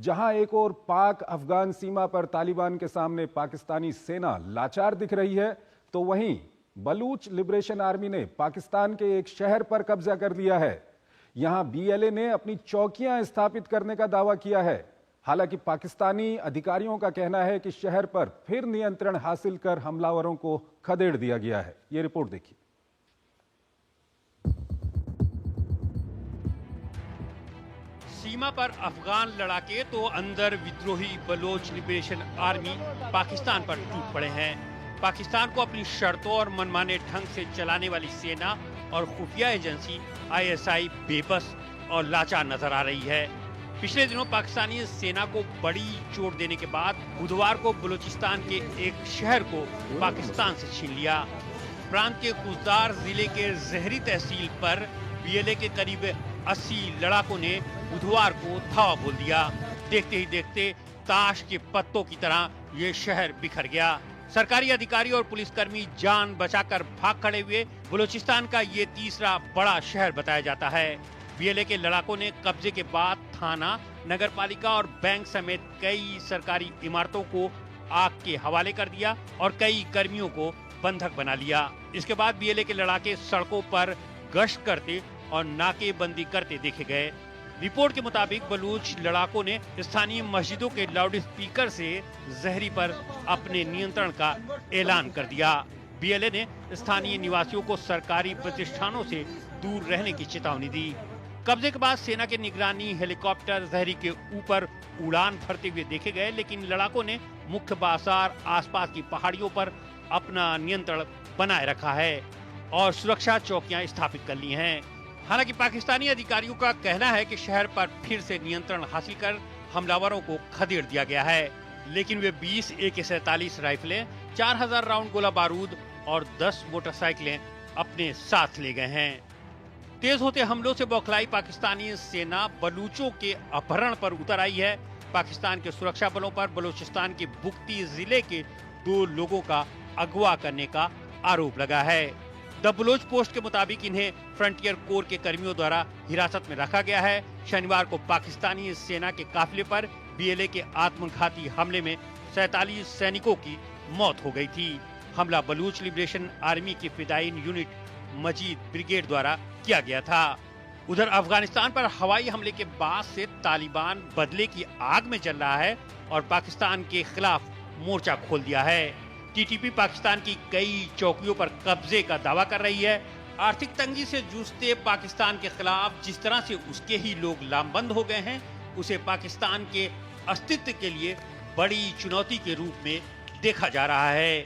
जहां एक और पाक अफगान सीमा पर तालिबान के सामने पाकिस्तानी सेना लाचार दिख रही है, तो वहीं बलूच लिबरेशन आर्मी ने पाकिस्तान के एक शहर पर कब्जा कर लिया है। यहां बीएलए ने अपनी चौकियां स्थापित करने का दावा किया है। हालांकि पाकिस्तानी अधिकारियों का कहना है कि शहर पर फिर नियंत्रण हासिल कर हमलावरों को खदेड़ दिया गया है। यह रिपोर्ट देखिए। सीमा पर अफगान लड़ाके तो अंदर विद्रोही बलोच लिबरेशन आर्मी पाकिस्तान पर टूट पड़े हैं। पाकिस्तान को अपनी शर्तों और मनमाने ढंग से चलाने वाली सेना और खुफिया एजेंसी आईएसआई बेबस और लाचार नजर आ रही है। पिछले दिनों पाकिस्तानी सेना को बड़ी चोट देने के बाद बुधवार को बलूचिस्तान के एक शहर को पाकिस्तान से छीन लिया। प्रांत के कुजदार जिले के जहरी तहसील पर बीएलए के करीब 80 लड़ाकों ने बुधवार को धावा बोल दिया। देखते ही देखते ताश के पत्तों की तरह ये शहर बिखर गया। सरकारी अधिकारी और पुलिसकर्मी जान बचाकर भाग खड़े हुए। बलूचिस्तान का ये तीसरा बड़ा शहर बताया जाता है। बीएलए के लड़ाकों ने कब्जे के बाद थाना, नगरपालिका और बैंक समेत कई सरकारी इमारतों को आग के हवाले कर दिया और कई कर्मियों को बंधक बना लिया। इसके बाद बीएलए के लड़ाके सड़कों पर गश्त करते और नाकेबंदी करते देखे गए। रिपोर्ट के मुताबिक बलूच लड़ाकों ने स्थानीय मस्जिदों के लाउड स्पीकर से जहरी पर अपने नियंत्रण का ऐलान कर दिया। बीएलए ने स्थानीय निवासियों को सरकारी प्रतिष्ठानों से दूर रहने की चेतावनी दी। कब्जे के बाद सेना के निगरानी हेलीकॉप्टर जहरी के ऊपर उड़ान भरते हुए देखे गए, लेकिन लड़ाकों ने मुख्य बाजार, आसपास की पहाड़ियों पर अपना नियंत्रण बनाए रखा है और सुरक्षा चौकियां स्थापित कर ली हैं। हालांकि पाकिस्तानी अधिकारियों का कहना है कि शहर पर फिर से नियंत्रण हासिल कर हमलावरों को खदेड़ दिया गया है, लेकिन वे 20 AK-47 राइफलें, 4000 राउंड गोला बारूद और 10 मोटरसाइकिलें अपने साथ ले गए हैं। तेज होते हमलों से बौखलाई पाकिस्तानी सेना बलूचों के अपहरण पर उतर आई है। पाकिस्तान के सुरक्षा बलों पर बलूचिस्तान के बुक्ती जिले के 2 लोगों का अगवा करने का आरोप लगा है। द बलोच पोस्ट के मुताबिक इन्हें फ्रंटियर कोर के कर्मियों द्वारा हिरासत में रखा गया है। शनिवार को पाकिस्तानी सेना के काफिले पर बीएलए के आत्मघाती हमले में 47 सैनिकों की मौत हो गई थी। हमला बलूच लिबरेशन आर्मी की फिदायीन यूनिट मजीद ब्रिगेड द्वारा किया गया था। उधर अफगानिस्तान पर हवाई हमले के बाद से तालिबान बदले की आग में जल रहा है और पाकिस्तान के खिलाफ मोर्चा खोल दिया है। टीटीपी पाकिस्तान की कई चौकियों पर कब्जे का दावा कर रही है। आर्थिक तंगी से जूझते पाकिस्तान के खिलाफ जिस तरह से उसके ही लोग लामबंद हो गए हैं, उसे पाकिस्तान के अस्तित्व के लिए बड़ी चुनौती के रूप में देखा जा रहा है।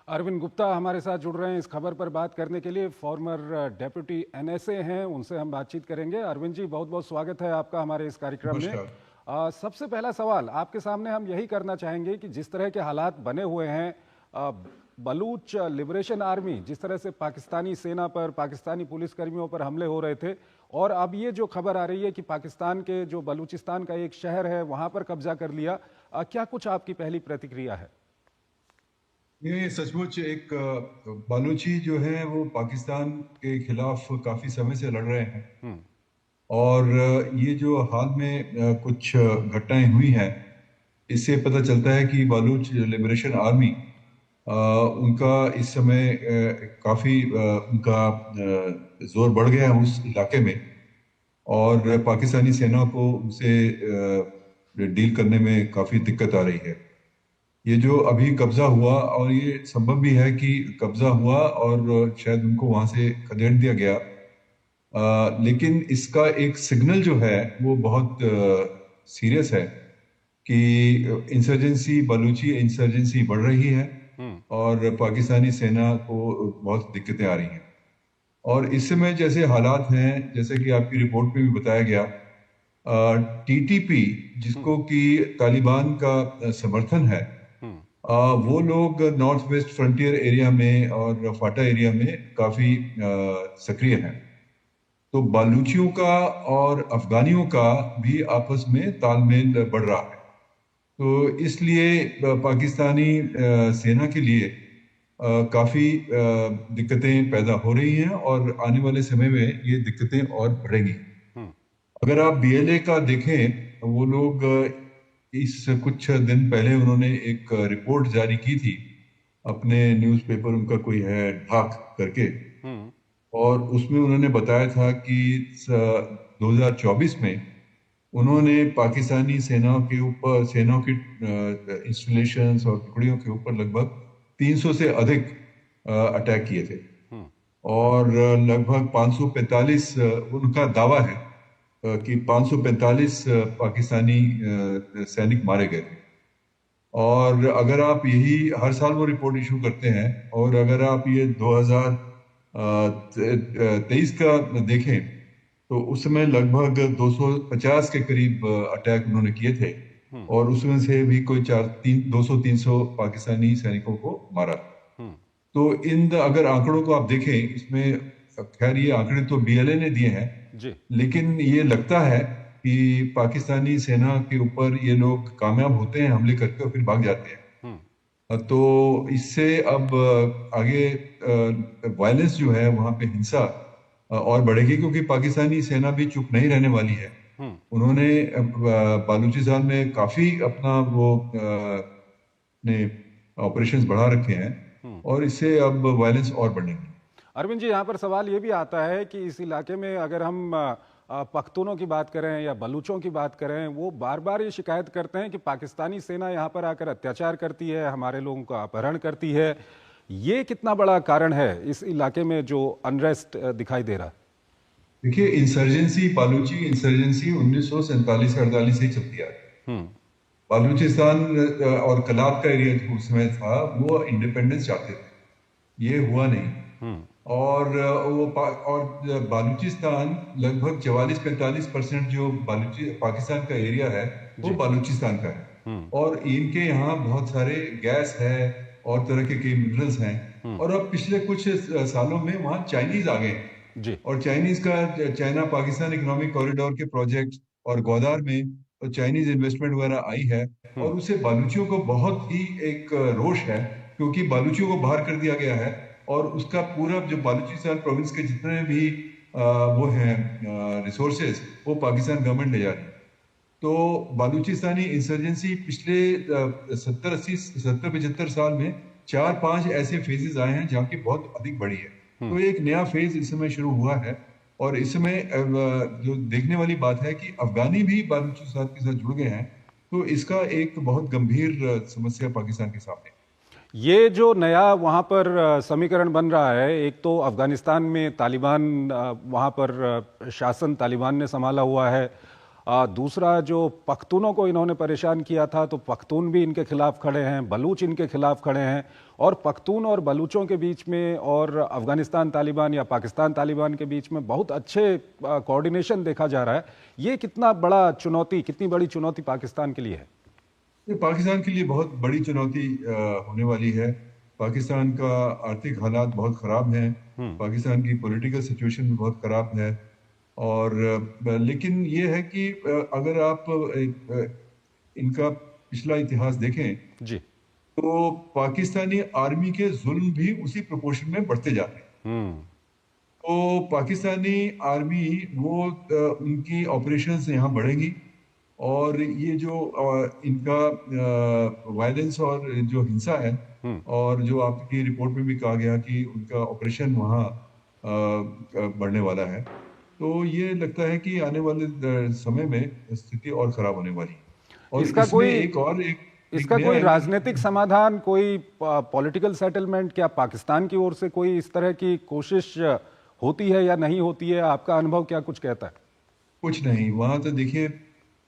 अरविंद गुप्ता हमारे साथ जुड़ रहे हैं इस खबर पर बात करने के लिए। फॉर्मर डेप्यूटी एनएसए हैं, उनसे हम बातचीत करेंगे। अरविंद जी, बहुत बहुत स्वागत है आपका हमारे इस कार्यक्रम में। सबसे पहला सवाल आपके सामने हम यही करना चाहेंगे कि जिस तरह के हालात बने हुए हैं, बलूच लिबरेशन आर्मी जिस तरह से पाकिस्तानी सेना पर, पाकिस्तानी पुलिसकर्मियों पर हमले हो रहे थे, और अब ये जो खबर आ रही है कि पाकिस्तान के जो बलूचिस्तान का एक शहर है वहां पर कब्जा कर लिया, क्या कुछ आपकी पहली प्रतिक्रिया है? ये सचमुच एक बलूची जो है वो पाकिस्तान के खिलाफ काफी समय से लड़ रहे हैं और ये जो हाल में कुछ घटनाएं हुई हैं, इससे पता चलता है कि बलूच लिबरेशन आर्मी उनका इस समय काफी उनका जोर बढ़ गया है उस इलाके में और पाकिस्तानी सेना को उनसे डील करने में काफी दिक्कत आ रही है। ये जो अभी कब्जा हुआ, और ये संभव भी है कि कब्जा हुआ और शायद उनको वहां से खदेड़ दिया गया, लेकिन इसका एक सिग्नल जो है वो बहुत सीरियस है कि इंसर्जेंसी, बलूची इंसर्जेंसी बढ़ रही है और पाकिस्तानी सेना को बहुत दिक्कतें आ रही हैं। और इस समय जैसे हालात हैं, जैसे कि आपकी रिपोर्ट में भी बताया गया, टीटीपी जिसको कि तालिबान का समर्थन है, वो लोग नॉर्थ वेस्ट फ्रंटियर एरिया में और फाटा एरिया में काफी सक्रिय हैं। तो बलूचियों का और अफगानियों का भी आपस में तालमेल बढ़ रहा है। तो इसलिए पाकिस्तानी सेना के लिए काफी दिक्कतें पैदा हो रही हैं और आने वाले समय में ये दिक्कतें और बढ़ेंगी। अगर आप बीएलए का देखें, वो लोग इस कुछ दिन पहले उन्होंने एक रिपोर्ट जारी की थी, अपने न्यूज़पेपर, उनका कोई है ढाक करके, और उसमें उन्होंने बताया था कि 2024 में उन्होंने पाकिस्तानी सेनाओं की इंस्टॉलेशंस और टुकड़ियों के ऊपर लगभग 300 से अधिक अटैक किए थे, और लगभग 545 उनका दावा है कि 545 पाकिस्तानी सैनिक मारे गए थे। और अगर आप यही हर साल वो रिपोर्ट इशू करते हैं, और अगर आप ये 2023 का देखें तो उस समय लगभग 250 के करीब अटैक उन्होंने किए थे, और उसमें से भी कोई 200-300 पाकिस्तानी सैनिकों को मारा। तो अगर आंकड़ों को आप देखें, इसमें खैर ये आंकड़े तो बीएलए ने दिए हैं जी, लेकिन ये लगता है कि पाकिस्तानी सेना के ऊपर ये लोग कामयाब होते हैं हमले करके और फिर भाग जाते हैं। तो इससे अब आगे वायलेंस जो है वहां पे हिंसा और बढ़ेगी, क्योंकि पाकिस्तानी सेना भी चुप नहीं रहने वाली है। उन्होंने बालूचिस्तान में काफी अपना वो ने ऑपरेशंस बढ़ा रखे हैं, और इससे अब वायलेंस और बढ़ेंगे। अरविंद जी, यहाँ पर सवाल ये भी आता है कि इस इलाके में अगर हम पख्तूनों की बात करें या बलूचों की बात करें, वो बार बार ये शिकायत करते हैं कि पाकिस्तानी सेना यहाँ पर आकर अत्याचार करती है, हमारे लोगों का अपहरण करती है। ये कितना बड़ा कारण है इस इलाके में जो अनरेस्ट दिखाई दे रहा है? देखिए, बालूची इंसर्जेंसी 1947-48 से चलती आ रही है। बालूचिस्तान और कलात का एरिया जो उस समय था, वो इंडिपेंडेंस चाहते थे, ये हुआ नहीं। और बालूचिस्तान लगभग 44-45% जो पाकिस्तान का एरिया है वो बालूचिस्तान का है, और इनके यहाँ बहुत सारे गैस है और तरह के मिनरल्स हैं। और अब पिछले कुछ सालों में वहाँ चाइनीज आ गए जी, और चाइना पाकिस्तान इकोनॉमिक कॉरिडोर के प्रोजेक्ट और ग्वादर में तो चाइनीज इन्वेस्टमेंट वगैरह आई है, और उससे बालूचियों को बहुत ही एक रोष है, क्योंकि बालूचियों को बाहर कर दिया गया है, और उसका पूरा जो बालूचिस्तान प्रोविंस के जितने भी वो हैं रिसोर्सेज, वो पाकिस्तान गवर्नमेंट ले जा रही है। तो बालूचिस्तानी इंसर्जेंसी पिछले 70-75 साल में 4-5 ऐसे फेजेस आए हैं जहाँ की बहुत अधिक बड़ी है। तो एक नया फेज इस समय शुरू हुआ है, और इस समय जो देखने वाली बात है कि अफगानी भी बालूचिस्तान के साथ जुड़ गए हैं, तो इसका एक बहुत गंभीर समस्या पाकिस्तान के सामने। ये जो नया वहाँ पर समीकरण बन रहा है, एक तो अफगानिस्तान में तालिबान वहाँ पर शासन तालिबान ने संभाला हुआ है, दूसरा जो पख्तूनों को इन्होंने परेशान किया था तो पख्तून भी इनके खिलाफ खड़े हैं, बलूच इनके खिलाफ खड़े हैं, और पख्तून और बलूचों के बीच में और अफगानिस्तान तालिबान या पाकिस्तान तालिबान के बीच में बहुत अच्छे कोऑर्डिनेशन देखा जा रहा है। ये कितनी बड़ी चुनौती पाकिस्तान के लिए है? ये पाकिस्तान के लिए बहुत बड़ी चुनौती होने वाली है। पाकिस्तान का आर्थिक हालात बहुत खराब हैं, पाकिस्तान की पॉलिटिकल सिचुएशन भी बहुत खराब है, और लेकिन ये है कि अगर आप इनका पिछला इतिहास देखें जी, तो पाकिस्तानी आर्मी के जुल्म भी उसी प्रोपोर्शन में बढ़ते जाते हैं। तो पाकिस्तानी आर्मी वो उनकी ऑपरेशंस यहाँ बढ़ेंगी, और ये जो इनका वायलेंस और जो हिंसा है, और जो आपकी रिपोर्ट में भी कहा गया कि उनका ऑपरेशन वहाँ बढ़ने वाला है, तो ये लगता है कि आने वाले समय में स्थिति और खराब होने वाली है। और इसका कोई राजनीतिक समाधान, कोई पॉलिटिकल सेटलमेंट क्या पाकिस्तान की ओर से कोई इस तरह की कोशिश होती है या नहीं होती है? आपका अनुभव क्या कुछ कहता है? कुछ नहीं, वहां तो देखिए,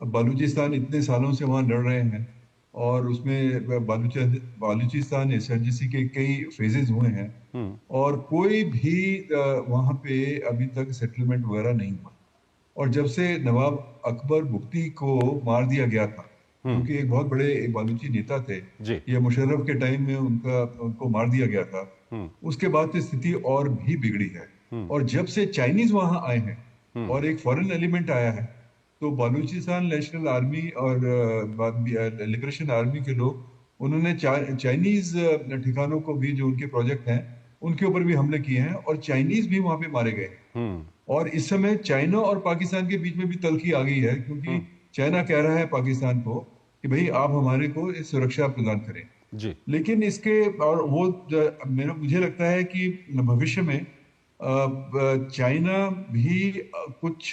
बलूचिस्तान इतने सालों से वहां लड़ रहे हैं, और उसमें बालूचिस्तान इंसर्जेंसी के कई फेजेस हुए हैं, और कोई भी वहां पे अभी तक सेटलमेंट वगैरह नहीं हुआ। और जब से नवाब अकबर बुख्ती को मार दिया गया था, क्योंकि एक बहुत बड़े बालूची नेता थे, ये मुशर्रफ के टाइम में उनको मार दिया गया था, उसके बाद से स्थिति और भी बिगड़ी है। और जब से चाइनीज वहां आए हैं और एक फॉरेन एलिमेंट आया है, तो बालूचिस्तान नेशनल आर्मी और लिबरेशन आर्मी के लोग उन्होंने चाइनीज ठिकानों को भी, जो उनके प्रोजेक्ट हैं उनके ऊपर भी हमले किए हैं और चाइनीज भी वहां पे मारे गए हैं। और इस समय चाइना और पाकिस्तान के बीच में भी तल्खी आ गई है, क्योंकि चाइना कह रहा है पाकिस्तान को कि भाई आप हमारे को इस सुरक्षा प्रदान करें जी। लेकिन इसके और वो मुझे लगता है कि भविष्य में चाइना भी कुछ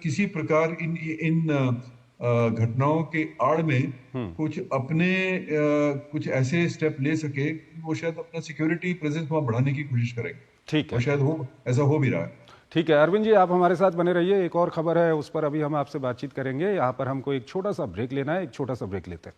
किसी प्रकार इन इन घटनाओं के आड़ में कुछ अपने कुछ ऐसे स्टेप ले सके, वो शायद अपना सिक्योरिटी प्रेजेंस वहां बढ़ाने की कोशिश करेंगे। ठीक है, और शायद ऐसा हो भी रहा है। ठीक है अरविंद जी, आप हमारे साथ बने रहिए। एक और खबर है, उस पर अभी हम आपसे बातचीत करेंगे। यहाँ पर हमको एक छोटा सा ब्रेक लेना है, एक छोटा सा ब्रेक लेते हैं।